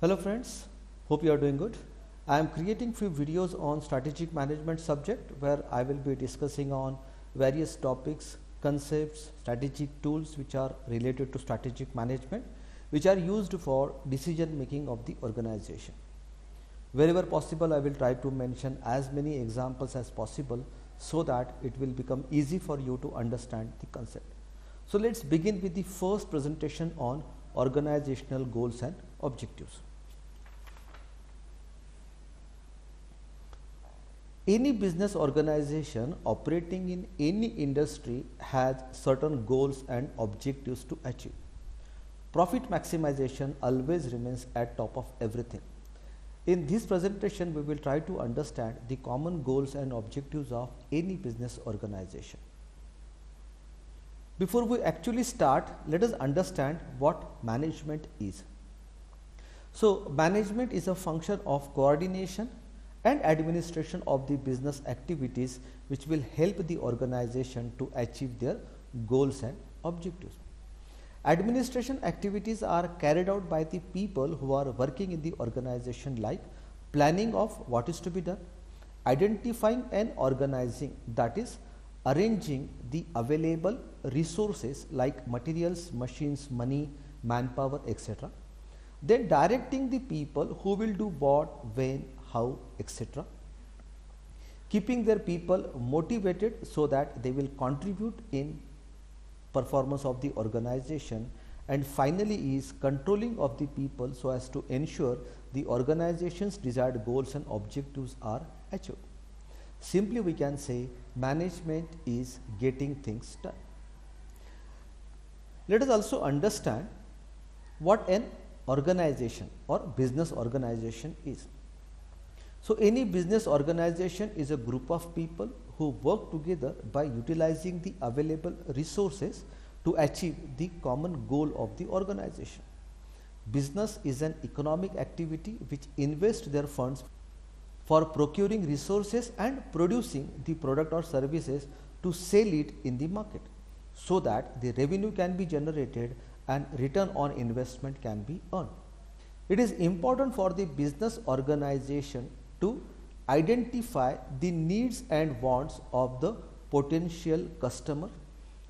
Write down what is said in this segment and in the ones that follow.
Hello friends, hope you are doing good. I am creating few videos on strategic management subject where I will be discussing on various topics, concepts, strategic tools which are related to strategic management which are used for decision making of the organization. Wherever possible I will try to mention as many examples as possible so that it will become easy for you to understand the concept. So let's begin with the first presentation on organizational goals and objectives. Any business organization operating in any industry has certain goals and objectives to achieve. Profit maximization always remains at top of everything. In this presentation, we will try to understand the common goals and objectives of any business organization. Before we actually start, let us understand what management is. So, management is a function of coordination and administration of the business activities which will help the organization to achieve their goals and objectives. Administration activities are carried out by the people who are working in the organization, like planning of what is to be done, identifying and organizing, that is arranging the available resources like materials, machines, money, manpower, etc. Then directing the people who will do what, when, how, etc. Keeping their people motivated so that they will contribute in performance of the organization, and finally is controlling of the people so as to ensure the organization's desired goals and objectives are achieved. Simply we can say management is getting things done. Let us also understand what an organization or business organization is. So, any business organization is a group of people who work together by utilizing the available resources to achieve the common goal of the organization. Business is an economic activity which invests their funds for procuring resources and producing the product or services to sell it in the market, so that the revenue can be generated and return on investment can be earned. It is important for the business organization to identify the needs and wants of the potential customer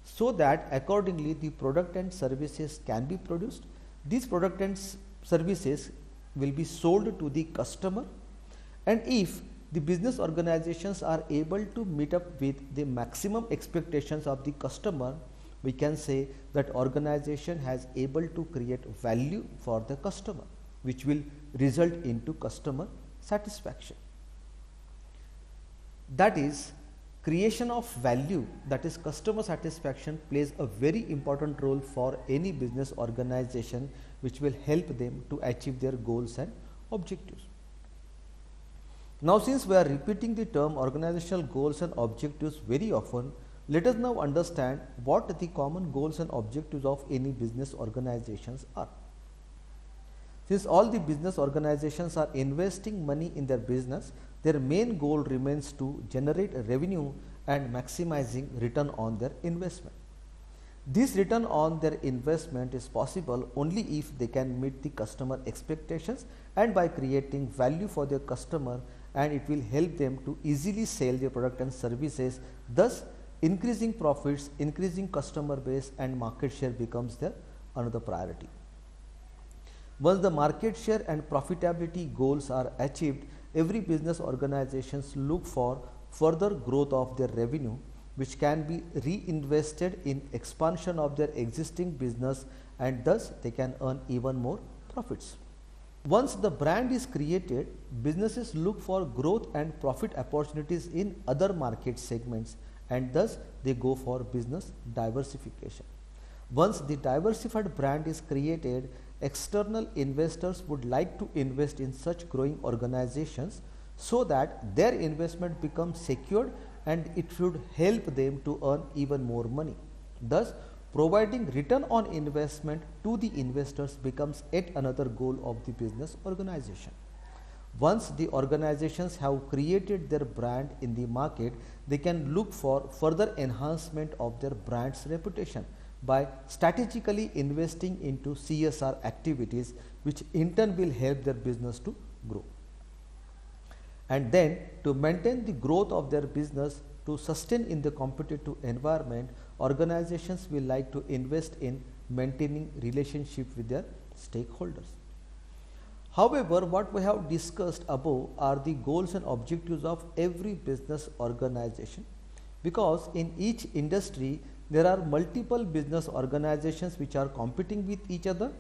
so that accordingly the product and services can be produced. These product and services will be sold to the customer, and if the business organizations are able to meet up with the maximum expectations of the customer, we can say that organization has able to create value for the customer, which will result into customer satisfaction. That is, creation of value, that is customer satisfaction, plays a very important role for any business organization which will help them to achieve their goals and objectives. Now, since we are repeating the term organizational goals and objectives very often, let us now understand what the common goals and objectives of any business organizations are. Since all the business organizations are investing money in their business, their main goal remains to generate revenue and maximizing return on their investment. This return on their investment is possible only if they can meet the customer expectations and by creating value for their customer, and it will help them to easily sell their product and services, thus increasing profits, increasing customer base, and market share becomes their another priority. Once the market share and profitability goals are achieved, every business organizations look for further growth of their revenue, which can be reinvested in expansion of their existing business, and thus they can earn even more profits. Once the brand is created, businesses look for growth and profit opportunities in other market segments, and thus they go for business diversification. Once the diversified brand is created, external investors would like to invest in such growing organizations so that their investment becomes secured and it should help them to earn even more money. Thus, providing return on investment to the investors becomes yet another goal of the business organization. Once the organizations have created their brand in the market, they can look for further enhancement of their brand's reputation by strategically investing into CSR activities, which in turn will help their business to grow. And then to maintain the growth of their business, to sustain in the competitive environment, organizations will like to invest in maintaining relationship with their stakeholders. However, what we have discussed above are the goals and objectives of every business organization, because in each industry there are multiple business organizations which are competing with each other,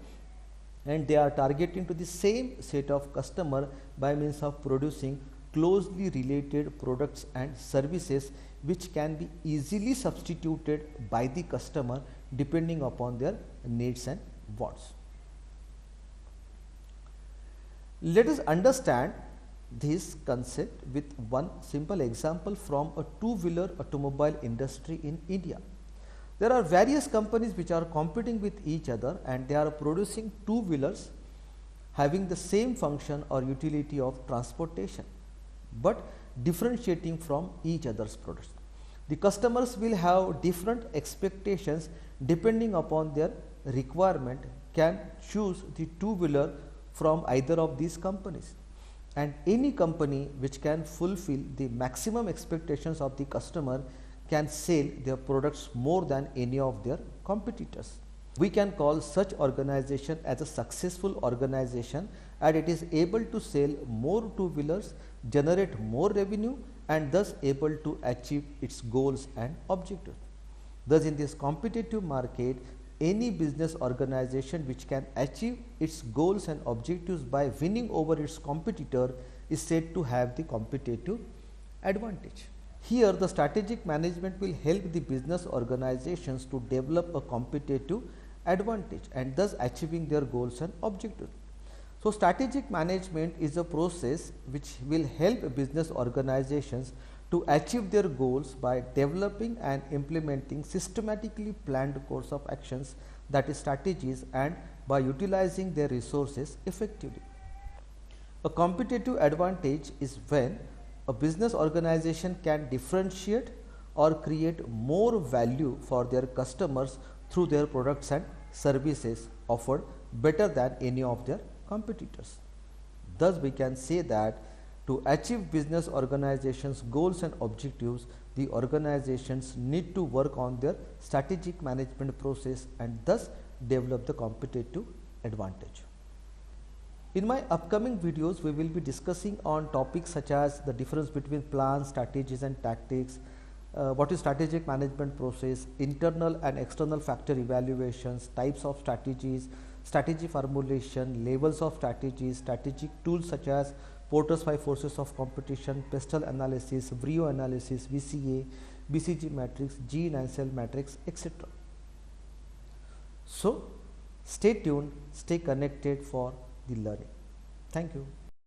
and they are targeting to the same set of customer by means of producing closely related products and services which can be easily substituted by the customer depending upon their needs and wants. Let us understand this concept with one simple example from a two-wheeler automobile industry in India. There are various companies which are competing with each other, and they are producing two-wheelers having the same function or utility of transportation, but differentiating from each other's products. The customers will have different expectations depending upon their requirement, can choose the two-wheeler from either of these companies, and any company which can fulfill the maximum expectations of the customer can sell their products more than any of their competitors. We can call such organization as a successful organization, and it is able to sell more two-wheelers, generate more revenue, and thus able to achieve its goals and objectives. Thus, in this competitive market, any business organization which can achieve its goals and objectives by winning over its competitor is said to have the competitive advantage. Here, the strategic management will help the business organizations to develop a competitive advantage and thus achieving their goals and objectives. So, strategic management is a process which will help business organizations to achieve their goals by developing and implementing systematically planned course of actions, that is strategies, and by utilizing their resources effectively. A competitive advantage is when a business organization can differentiate or create more value for their customers through their products and services offered better than any of their competitors. Thus, we can say that to achieve business organizations' goals and objectives, the organizations need to work on their strategic management process and thus develop the competitive advantage. In my upcoming videos, we will be discussing on topics such as the difference between plans, strategies and tactics, what is strategic management process, internal and external factor evaluations, types of strategies, strategy formulation, levels of strategies, strategic tools such as Porter's 5 forces of competition, pestle analysis, Brio analysis, VCA, BCG matrix, G9 cell matrix, etc. So, stay tuned, stay connected for the learning. Thank you.